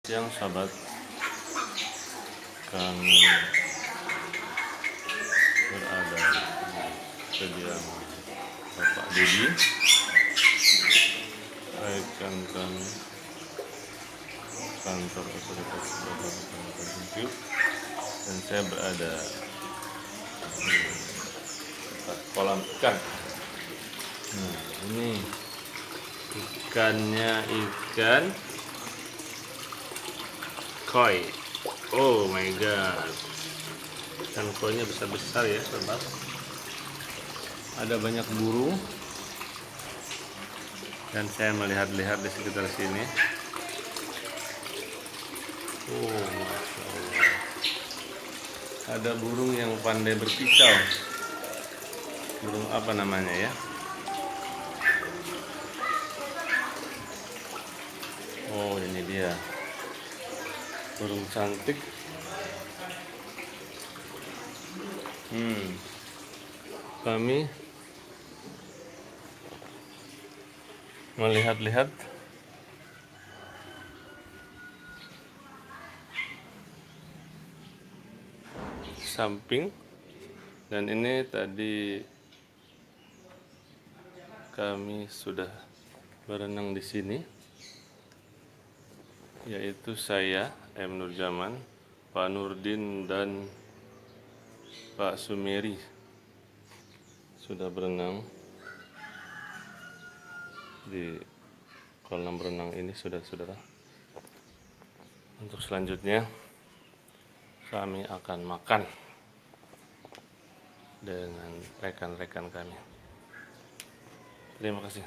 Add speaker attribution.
Speaker 1: Siang sahabat, kami berada di kediaman Bapak Dedi, rekan kami kantor otoritas Kecamatan Tanjung, dan saya berada di dekat kolam ikan. Nah, ini ikannya ikan koi. Oh my god, ikan koinya besar-besar ya sobat. Ada banyak burung dan saya melihat-lihat di sekitar sini. Oh, masya Allah, ada burung yang pandai berkicau. Burung apa namanya ya? Oh, ini dia, burung cantik. Kami melihat-lihat samping, dan ini tadi kami sudah berenang di sini, yaitu saya, M. Nurjaman, Pak Nurdin, dan Pak Sumeri sudah berenang di kolam renang ini, saudara-saudara. Untuk selanjutnya kami akan makan dengan rekan-rekan kami. Terima kasih.